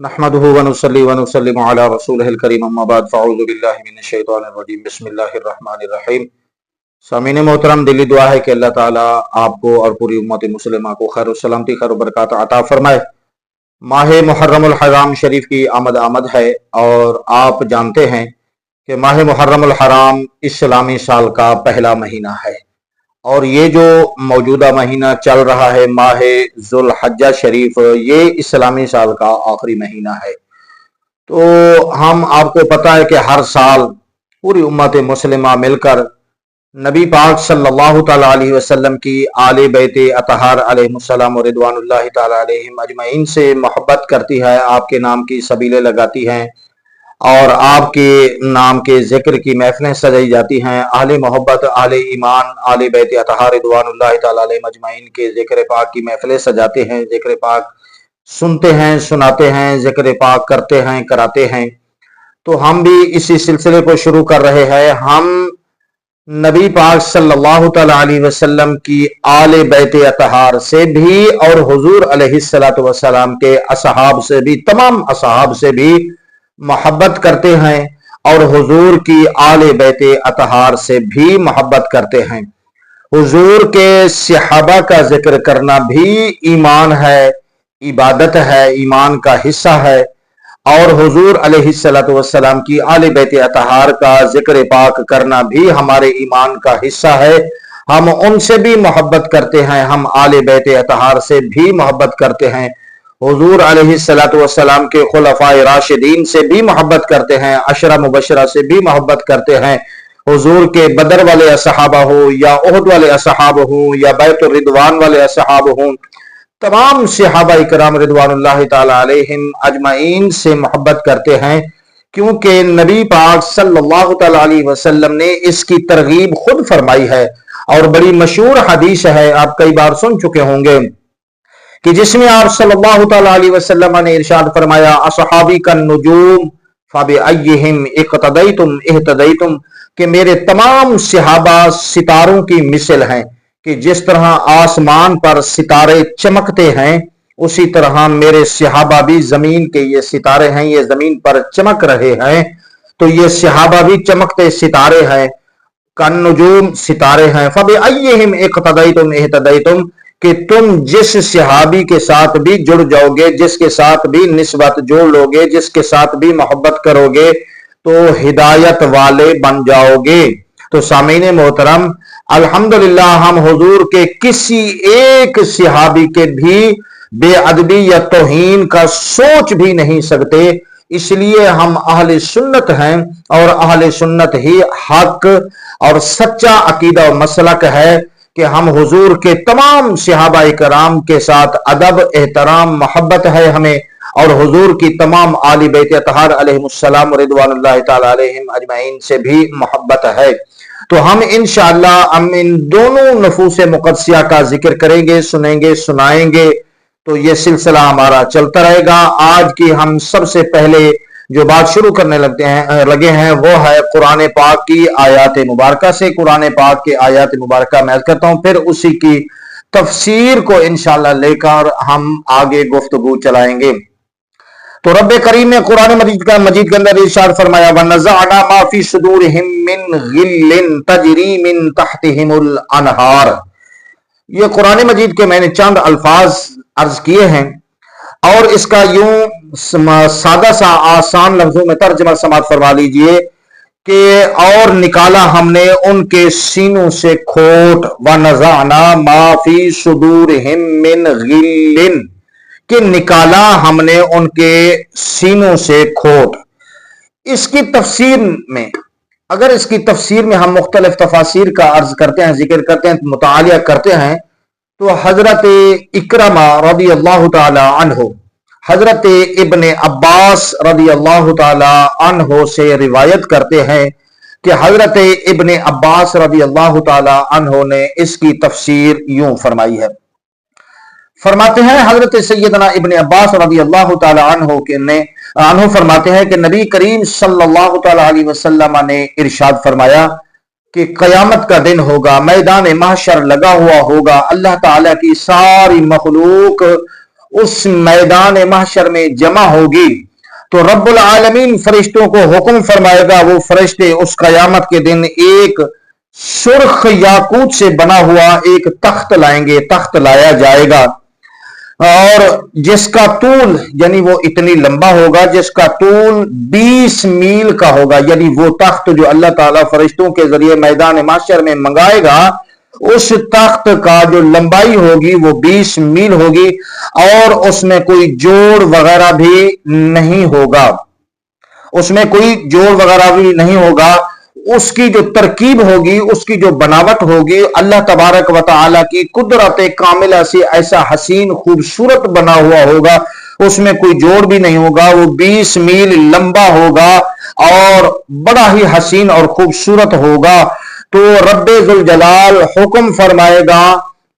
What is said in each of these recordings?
नहमदुहु व नुसल्ली व नुसल्लिमु अला रसूलिहिल करीम अम्मा बाद फ़अऊज़ु बिल्लाहि मिनश शैतानिर रजीम बिस्मिल्लाहिर रहमानिर रहीम। सामीन मोहतरम, दिली दुआ है कि अल्लाह ताला आपको और पूरी उम्मत मुस्लिमा को खैर सलामती खैर बरकत अता फरमाए। माह मुहर्रमुल हराम शरीफ की आमद है और आप जानते हैं कि माह मुहर्रमुल हराम इस्लामी साल का पहला महीना है और ये जो मौजूदा महीना चल रहा है माह जुल हज्जा शरीफ, ये इस्लामी साल का आखिरी महीना है। तो हम आपको पता है कि हर साल पूरी उम्मत मुस्लिमा मिलकर नबी पाक सल्लल्लाहु तआला अलैहि वसल्लम की आले बैत अतहार अलैहिमुस्सलाम व रिदवानुल्लाहि तआला अलैहिम अजमईन से मोहब्बत करती है, आपके नाम की सबीलें लगाती हैं और आपके नाम के जिक्र की महफिलें सजाई जाती हैं। आले मोहब्बत, आले ईमान, आले बैत अतहार रिदवानुल्लाहि तआला अलैहिम अजमईन के जिक्र पाक की महफिलें सजाते हैं, जिक्र पाक सुनते हैं, सुनाते हैं, जिक्र पाक करते हैं, कराते हैं। तो हम भी इसी सिलसिले को शुरू कर रहे हैं। हम नबी पाक सल्लल्लाहु तआला अलैहि वसल्लम की आले बैत अतहार से भी और हुजूर अलैहिस्सलातु वस्सलाम के असहाब से भी, तमाम असहाब से भी मोहब्बत करते हैं और हुजूर की आले बैत अतहार से भी मोहब्बत करते हैं। हुजूर के सहाबा का जिक्र करना भी ईमान है, इबादत है, ईमान का हिस्सा है। और हुजूर अलैहिस्सलातु वस्सलाम की आले बैत अतहार का जिक्र पाक करना भी हमारे ईमान का हिस्सा है। हम उनसे भी मोहब्बत करते हैं, हम आले बैत अतहार से भी मोहब्बत करते हैं। हुजूर अलैहिस्सलातु वस्सलाम के खुलफाए राशिदीन से भी मोहब्बत करते हैं, अशरा मुबशरा से भी मोहब्बत करते हैं। हुजूर के बदर वाले असहाबा हो या उहद वाले असहाब हो या बैतुर रिदवान वाले असहाब हो, तमाम सहाबा इकराम रिदवानुल्लाहि ताला अलैहिम अजमईन से मोहब्बत करते हैं, क्योंकि नबी पाक सल्लल्लाहु ताला अलैहि वसल्लम ने इसकी तरगीब खुद फरमाई है। और बड़ी मशहूर हदीस है, आप कई बार सुन चुके होंगे, कि जिसमें आप सल्लल्लाहु ताला अलैहि वसल्लम ने इरशाद फरमाया, असहाबी का नुजूम फबिअय्यिहिम इक्तदैतुम इहतदैतुम, कि मेरे तमाम सहाबा सितारों की मिसल हैं, कि जिस तरह आसमान पर सितारे चमकते हैं उसी तरह मेरे सहाबा भी जमीन के ये सितारे हैं, ये जमीन पर चमक रहे हैं, तो ये सहाबा भी चमकते सितारे हैं, कन नुजूम सितारे हैं। फबिअय्यिहिम इक्तदैतुम इहतदैतुम, कि तुम जिस सहाबी के साथ भी जुड़ जाओगे, जिसके साथ भी निस्बत जोड़ लोगे, जिसके साथ भी मोहब्बत करोगे, तो हिदायत वाले बन जाओगे। तो सामीन मोहतरम, अल्हम्दुलिल्लाह हम हुजूर के किसी एक सहाबी के भी बेअदबी या तौहीन का सोच भी नहीं सकते, इसलिए हम अहले सुन्नत हैं और अहले सुन्नत ही हक और सच्चा अकीदा और मसलक है कि हम हुजूर के तमाम सहाबा इकराम के साथ अदब, एहतराम, मोहब्बत है हमें, और हुजूर की तमाम आले बैत अतहार अलैहिमुस्सलाम रिदवानुल्लाहि ताला अलैहिम अजमईन से भी मोहब्बत है। तो हम इंशाअल्लाह हम इन दोनों नफूस मुक़द्दसिया का जिक्र करेंगे, सुनेंगे, सुनाएंगे। तो ये सिलसिला हमारा चलता रहेगा। आज की हम सबसे पहले जो बात शुरू करने लगे हैं वो है कुरान पाक की आयात मुबारका से। कुरान पाक के आयात मुबारका मैं करता हूं, फिर उसी की तफसीर को इंशाअल्लाह लेकर हम आगे गुफ्तगू चलाएंगे। तो रब्बे करीम ने कुरान मजीद के अंदर इरशाद फरमाया, वनज़अना मा फी सुदूरिहिम मिन गिल्लिन तजरी मिन तहतिहिमुल अनहार। ये कुरान मजीद के मैंने चंद अल्फाज अर्ज किए हैं और इसका यूं सादा सा आसान लफ्जों में तर्जमा समात फरमा लीजिए कि और निकाला हमने उनके सीनों से खोट, वनज़अना मा फी सुदूरिहिम मिन गिल्लिन, कि निकाला हमने उनके सीनों से खोट। इसकी तफसीर में, अगर इसकी तफसीर में हम मुख्तलिफ तफासिर का अर्ज करते हैं, जिक्र करते हैं, मुतालिया करते हैं, तो हजरत इकरमा रदी अल्लाह ताला अन्हु, हजरत इब्ने अब्बास रदी अल्लाह ताला अन्हु से रिवायत करते हैं कि हजरत इब्ने अब्बास रदी अल्लाह ताला अन्हु ने इसकी तफसीर यूं फरमाई है। फरमाते हैं हजरत सैयदना इब्ने अब्बास रज़ी अल्लाह ताला अन्हु फरमाते हैं कि नबी करीम सल्लल्लाहु ताला अलैहि वसल्लम ने इरशाद फरमाया कि कयामत का दिन होगा, मैदान महशर लगा हुआ होगा, अल्लाह ताला की सारी मखलूक उस मैदान महशर में जमा होगी तो रब्बुल आलमीन फरिश्तों को हुक्म फरमाएगा, वो फरिश्ते उस कयामत के दिन एक सुर्ख याकूत से बना हुआ एक तख्त लाएंगे, तख्त लाया जाएगा और जिसका तूल यानी वो इतनी लंबा होगा जिसका तूल 20 मील का होगा। यानी वो तख्त जो अल्लाह ताला फरिश्तों के जरिए मैदान माशर में मंगाएगा, उस तख्त का जो लंबाई होगी वो 20 मील होगी और उसमें कोई जोड़ वगैरह भी नहीं होगा, उसमें कोई जोड़ वगैरह भी नहीं होगा। उसकी जो तरकीब होगी, उसकी जो बनावट होगी, अल्लाह तबारक व तआला की कुदरत कामिला से ऐसा हसीन खूबसूरत बना हुआ होगा, उसमें कोई जोड़ भी नहीं होगा। वो 20 मील लंबा होगा और बड़ा ही हसीन और खूबसूरत होगा। तो रब्बे जुल जलाल हुक्म फरमाएगा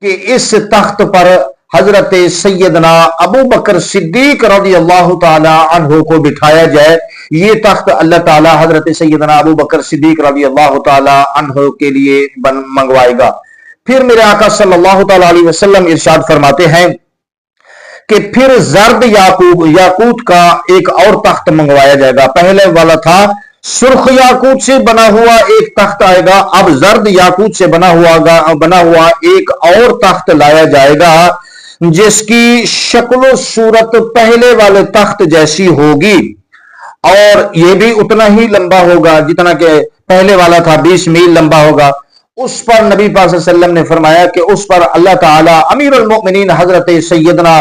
कि इस तख्त पर हजरत सैयदना अबू बकर सिद्दीक रज़ी अल्लाह ताला अन्हु को बिठाया जाए। ये तख्त अल्लाह ताला हजरत सैयदना अबू बकर सिद्दीक रज़ी अल्लाह ताला अन्हु के लिए मंगवाएगा। फिर मेरे आका सल्लल्लाहु ताला अलैहि वसल्लम इरशाद फरमाते हैं कि फिर जर्द याकूत का एक और तख्त मंगवाया जाएगा। पहले वाला था सुर्ख याकूत से बना हुआ एक तख्त आएगा, अब जर्द याकूत से बना हुआ एक और तख्त लाया जाएगा जिसकी शक्ल सूरत पहले वाले तख्त जैसी होगी और यह भी उतना ही लंबा होगा जितना कि पहले वाला था, 20 मील लंबा होगा। उस पर नबी पाक सल्लल्लाहु अलैहि वसल्लम ने फरमाया कि उस पर अल्लाह ताला अमीरुल मोमिनीन हजरत सैयदना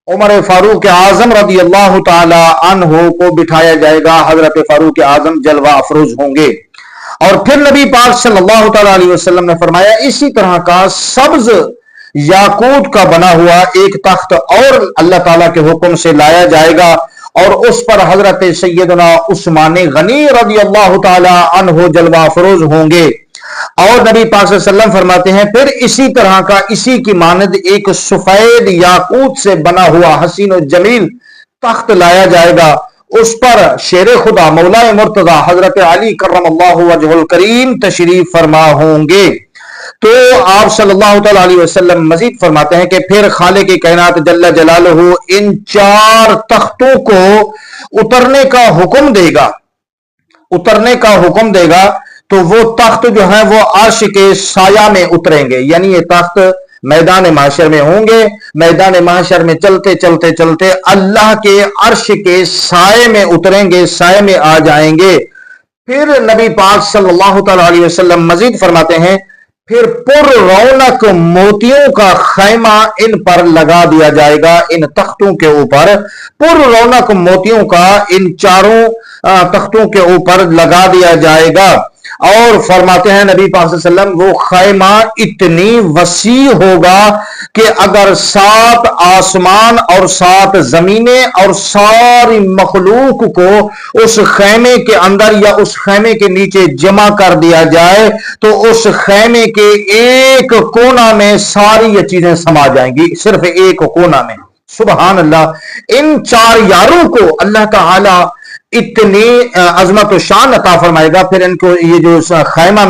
उमर फारूक आजम रज़ी अल्लाह ताला अन्हु को बिठाया जाएगा। हजरत फारूक आजम जलवा अफरोज होंगे। और फिर नबी पाक सल्लल्लाहु ताला अलैहि वसल्लम ने फरमाया इसी तरह का सब्ज याकूत का बना हुआ एक तख्त और अल्लाह ताला के हुक्म से लाया जाएगा और उस पर हजरत सैयदना उस्मान गनी रज़ी अल्लाह ताला अन्हु जलवा अफरोज होंगे। और नबी पाक सल्लल्लाहु अलैहि वसल्लम फरमाते हैं फिर इसी तरह का इसी की मानद एक सफेद याकूत से बना हुआ हसीन और जमील तख्त लाया जाएगा। उस पर शेर खुदा मौला मुर्तजा हजरत अली करमल्लाहु वजहुल करीम तशरीफ फरमा होंगे। तो आप सल्लल्लाहु ताला अलैहि वसल्लम मजीद फरमाते हैं कि फिर खालिक की कायनात जल्ला जलालहू इन 4 तख्तों को उतरने का हुक्म देगा तो वो तख्त जो है वो अर्श के साया में उतरेंगे। यानी ये तख्त मैदान महशर में होंगे, मैदान महशर में चलते चलते चलते अल्लाह के अर्श के साए में उतरेंगे, साए में आ जाएंगे। फिर नबी पाक सल्लल्लाहु ताला अलैहि वसल्लम मजीद फरमाते हैं फिर पुर रौनक मोतियों का खैमा इन पर लगा दिया जाएगा, इन तख्तों के ऊपर पुर रौनक मोतियों का इन 4 तख्तों के ऊपर लगा दिया जाएगा। और फरमाते हैं नबी पाक सल्लल्लाहु अलैहि वसल्लम वो खैमा इतनी वसी होगा कि अगर 7 आसमान और 7 जमीनें और सारी मखलूक को उस खैमे के अंदर या उस खैमे के नीचे जमा कर दिया जाए तो उस खैमे के एक कोना में सारी ये चीजें समा जाएंगी, सिर्फ एक कोना में। सुभान अल्लाह। इन 4 यारों को अल्लाह ताला इतनी अजमत शान अता फरमाएगा, फिर इनको ये जो खैमा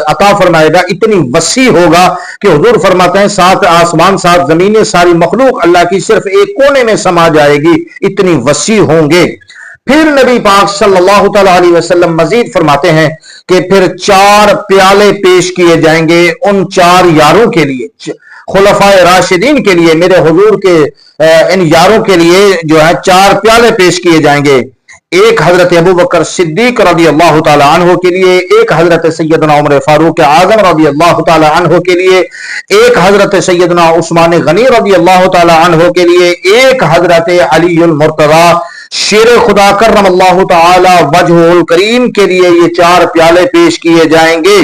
अता फरमाएगा इतनी वसी होगा कि हुजूर फरमाते हैं 7 आसमान 7 जमीनें सारी मखलूक अल्लाह की सिर्फ एक कोने में समा जाएगी, इतनी वसी होंगे। फिर नबी पाक सल्लल्लाहु ताला अलैहि वसल्लम मजीद फरमाते हैं कि फिर 4 प्याले पेश किए जाएंगे उन 4 यारों के लिए, खुलफाए राशिदीन के लिए, मेरे हुजूर के इन यारों के लिए जो है 4 प्याले पेश किए जाएंगे। एक हजरत अबू बकर सिद्दीक रज़ी अल्लाह ताला अन्हु के लिए, एक हजरत सैयदना उमर फारूक आजम रज़ी अल्लाह ताला अन्हु के लिए, एक हजरत सैयदना उस्मान गनी रज़ी अल्लाह ताला अन्हु के लिए, एक हजरत अलीउल मुर्तज़ा शेर खुदा करमल्लाहु ताला वजहुल करीम के लिए ये 4 प्याले पेश किए जाएंगे।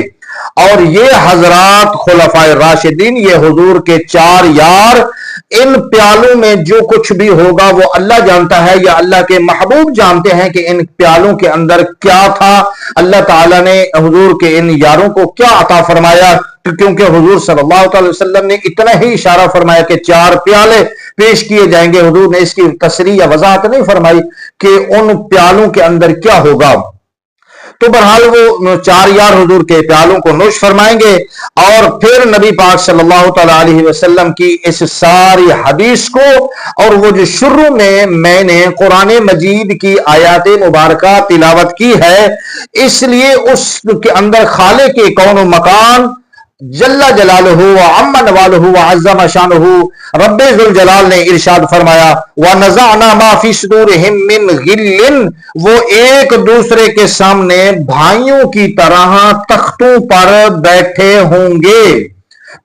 और ये हजरात खुलफाए राशिदीन, ये हुजूर के 4 यार, इन प्यालों में जो कुछ भी होगा वो अल्लाह जानता है या अल्लाह के महबूब जानते हैं कि इन प्यालों के अंदर क्या था, अल्लाह ताला ने हुजूर के इन यारों को क्या अता फरमाया। क्योंकि हुजूर सल्लल्लाहु अलैहि वसल्लम ने इतना ही इशारा फरमाया कि 4 प्याले पेश किए जाएंगे, हुजूर ने इसकी तसरीह या वजाहत नहीं फरमाई कि उन प्यालों के अंदर क्या होगा। تو بہرحال وہ 4 یار حضور کے پیالوں کو نوش فرمائیں گے، اور پھر نبی پاک صلی اللہ تعالی علیہ وسلم کی اس ساری حدیث کو، اور وہ جو شروع میں نے قرآن مجید کی آیات مبارکہ تلاوت کی ہے، اس لیے اس کے اندر خالق کے کون و مکان جل جلالہ وعم نوالہ وعظم شانہ رب ذوالجلال نے ارشاد فرمایا وَنَزَعْنَا مَا فِي صُدُورِهِم مِّن غِلٍّ، وہ ایک دوسرے کے سامنے بھائیوں کی طرح تختوں پر بیٹھے ہوں گے۔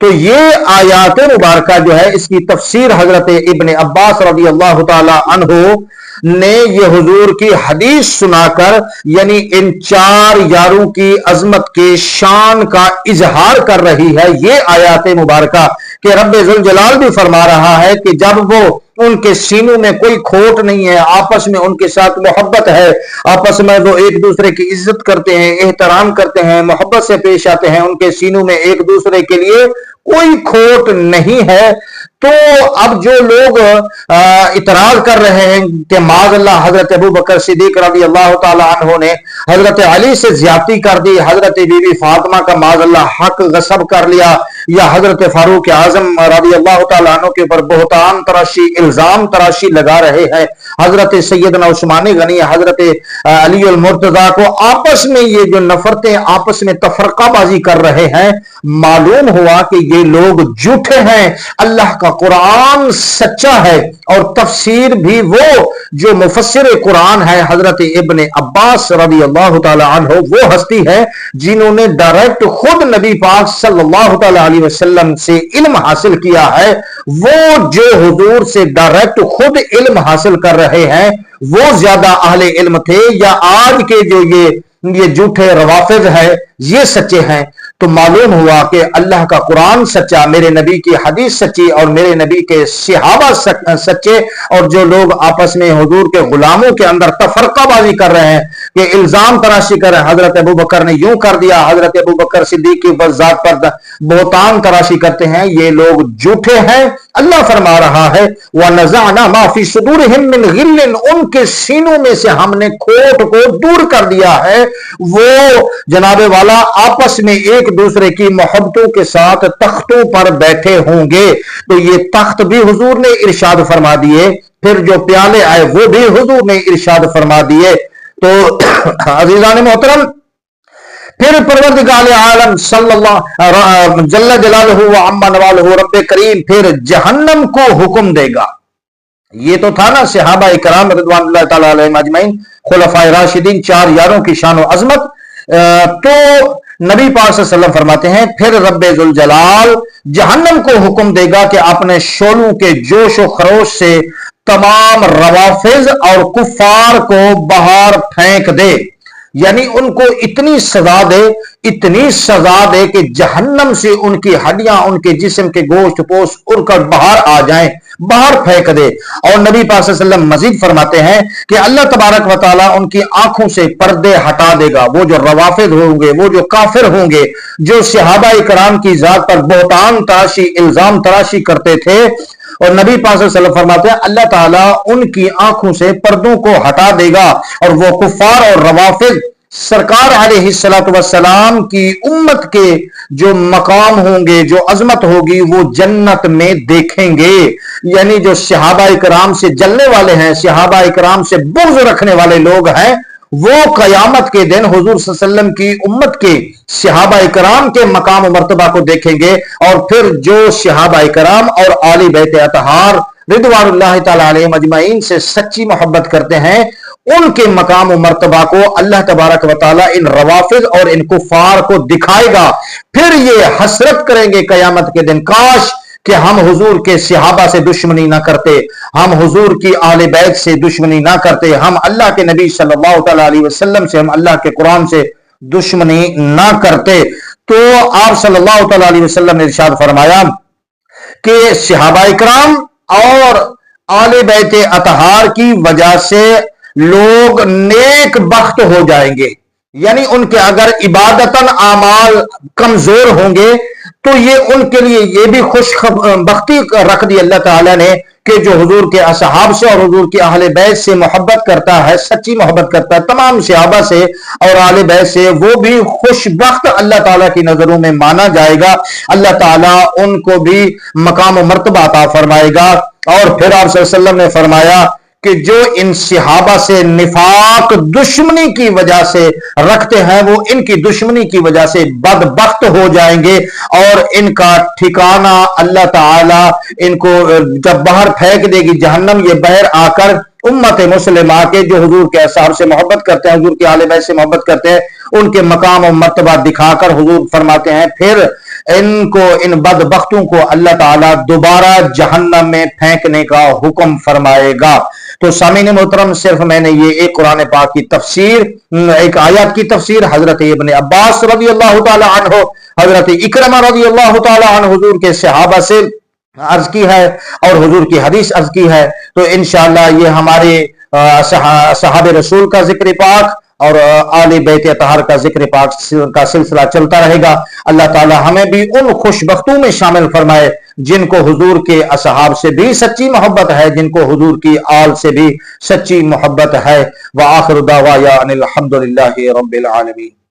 تو یہ آیات مبارکہ جو ہے اس کی تفسیر حضرت ابن عباس رضی اللہ تعالی عنہ نے یہ حضور کی حدیث سنا کر یعنی ان 4 یاروں کی عظمت کے شان کا اظہار کر رہی ہے یہ آیات مبارکہ، کہ رب ذوالجلال بھی فرما رہا ہے کہ جب وہ ان کے سینوں میں کوئی کھوٹ نہیں ہے، آپس میں ان کے ساتھ محبت ہے، آپس میں وہ ایک دوسرے کی عزت کرتے ہیں، احترام کرتے ہیں، محبت سے پیش آتے ہیں، ان کے سینوں میں ایک دوسرے کے لیے کوئی کھوٹ نہیں ہے۔ تو اب جو لوگ اعتراض کر رہے ہیں کہ معاذ اللہ حضرت ابو بکر صدیق رضی اللہ تعالی عنہ نے حضرت علی سے زیادتی کر دی، حضرت بی بی فاطمہ کا معاذ اللہ حق غصب کر لیا، یا حضرت فاروق اعظم رضی اللہ تعالی عنہ کے اوپر بہتان تراشی، الزام تراشی لگا رہے ہیں، حضرت سیدنا عثمان غنی، حضرت علی المرتضیٰ کو آپس میں یہ جو نفرتیں آپس میں تفرقہ بازی کر رہے ہیں، معلوم ہوا کہ یہ لوگ جھوٹے ہیں، اللہ کا قرآن سچا ہے، اور تفسیر بھی وہ جو مفسر قرآن ہے حضرت ابن عباس رضی اللہ تعالی عنہ، وہ ہستی ہے جنہوں نے ڈائریکٹ خود نبی پاک صلی اللہ تعالی علیہ وسلم سے علم حاصل کیا ہے، وہ جو حضور سے ڈائریکٹ خود علم حاصل کر رہے ہیں وہ زیادہ اہل علم تھے، یا آج کے جو یہ جھوٹے روافض ہے یہ سچے ہیں؟ تو معلوم ہوا کہ اللہ کا قرآن سچا، میرے نبی کی حدیث سچی، اور میرے نبی کے صحابہ سچے، اور جو لوگ آپس میں حضور کے غلاموں کے اندر تفرقہ بازی کر رہے ہیں کہ الزام تراشی کر رہے ہیں، حضرت ابو بکر نے یوں کر دیا، حضرت ابو بکر صدیق کی ذات پر بہتان تراشی کرتے ہیں، یہ لوگ جھوٹے ہیں۔ اللہ فرما رہا ہے وَنَزَعْنَا مَا فِي صُدُورِهِم مِّن غِلٍّ، ان کے سینوں میں سے ہم نے کھوٹ کو دور کر دیا ہے، وہ جناب والا آپس میں ایک دوسرے کی محبتوں کے ساتھ تختوں پر بیٹھے ہوں گے۔ تو یہ تخت بھی حضور نے ارشاد فرما دیے، پھر جو پیالے آئے وہ بھی حضور نے ارشاد فرما دیے۔ تو عزیزان محترم، پھر پروردگار عالم صلی اللہ جل جلالہ وعم نوالہ رب کریم پھر جہنم کو حکم دے گا۔ یہ تو تھا نا صحابہ کرام رضوان اللہ تعالی علیہم اجمعین، خلفائے راشدین، 4 یاروں کی شان و عظمت۔ تو نبی پاک صلی اللہ علیہ وسلم فرماتے ہیں پھر رب ذوالجلال جہنم کو حکم دے گا کہ اپنے شعلوں کے جوش و خروش سے تمام روافض اور کفار کو باہر پھینک دے، یعنی ان کو اتنی سزا دے کہ جہنم سے ان کی ہڈیاں، ان کے جسم کے گوشت پوش اڑ کر باہر آ جائیں، باہر پھینک دے۔ اور نبی پاک صلی اللہ علیہ وسلم مزید فرماتے ہیں کہ اللہ تبارک و تعالیٰ ان کی آنکھوں سے پردے ہٹا دے گا۔ وہ جو روافض ہوں گے، وہ جو کافر ہوں گے، جو صحابہ کرام کی ذات پر بہتان تراشی، الزام تراشی کرتے تھے، اور نبی پاک صلی اللہ علیہ وسلم فرماتے ہیں اللہ تعالیٰ ان کی آنکھوں سے پردوں کو ہٹا دے گا، اور وہ کفار اور روافض سرکار علیہ السلام کی امت کے جو مقام ہوں گے، جو عظمت ہوگی، وہ جنت میں دیکھیں گے۔ یعنی جو صحابہ کرام سے جلنے والے ہیں، صحابہ کرام سے بغض رکھنے والے لوگ ہیں، وہ قیامت کے دن حضور صلی اللہ علیہ وسلم کی امت کے صحابہ کرام کے مقام و مرتبہ کو دیکھیں گے، اور پھر جو صحابہ کرام اور آل بیت اطہار رضوان اللہ تعالی علیہم اجمعین سے سچی محبت کرتے ہیں، ان کے مقام و مرتبہ کو اللہ تبارک و تعالی ان روافض اور ان کفار کو دکھائے گا۔ پھر یہ حسرت کریں گے قیامت کے دن، کاش کہ ہم حضور کے صحابہ سے دشمنی نہ کرتے، ہم حضور کی آل بیت سے دشمنی نہ کرتے، ہم اللہ کے نبی صلی اللہ تعالی علیہ وسلم سے، ہم اللہ کے قرآن سے دشمنی نہ کرتے۔ تو آپ صلی اللہ تعالی علیہ وسلم نے ارشاد فرمایا کہ صحابہ کرام اور آل بیت اطہار کی وجہ سے لوگ نیک بخت ہو جائیں گے، یعنی ان کے اگر عبادتاً اعمال کمزور ہوں گے تو یہ ان کے لیے یہ بھی خوش بختی رکھ دی اللہ تعالیٰ نے کہ جو حضور کے اصحاب سے اور حضور کی اہل بیت سے محبت کرتا ہے، سچی محبت کرتا ہے تمام صحابہ سے اور اہل بیت سے، وہ بھی خوش بخت اللہ تعالیٰ کی نظروں میں مانا جائے گا۔ اللہ تعالیٰ ان کو بھی مقام و مرتبہ عطا فرمائے گا۔ اور پھر آپ صلی اللہ علیہ وسلم نے فرمایا کہ جو ان صحابہ سے نفاق دشمنی کی وجہ سے رکھتے ہیں، وہ ان کی دشمنی کی وجہ سے بدبخت ہو جائیں گے، اور ان کا ٹھکانہ اللہ تعالی ان کو جب باہر پھینک دے گی جہنم، یہ بہر آ کر امت مسلمہ کے جو حضور کے اصحاب سے محبت کرتے ہیں، حضور کے اہل بیت سے محبت کرتے ہیں، ان کے مقام و مرتبہ دکھا کر حضور فرماتے ہیں پھر ان بدبختوں کو اللہ تعالیٰ دوبارہ جہنم میں پھینکنے کا حکم فرمائے گا۔ تو سامعین محترم، صرف میں نے یہ ایک قرآن پاک کی تفسیر، ایک آیات کی تفسیر حضرت ابن عباس رضی اللہ تعالی عنہ، حضرت اکرمہ رضی اللہ تعالی عنہ حضور کے صحابہ سے عرض کی ہے اور حضور کی حدیث عرض کی ہے۔ تو انشاءاللہ یہ ہمارے صحابہ رسول کا ذکر پاک اور آل بیت اطہار کا ذکر پاک کا سلسلہ چلتا رہے گا۔ اللہ تعالی ہمیں بھی ان خوش بختوں میں شامل فرمائے جن کو حضور کے اصحاب سے بھی سچی محبت ہے، جن کو حضور کی آل سے بھی سچی محبت ہے۔ وآخر دعوانا الحمدللہ رب العالمین۔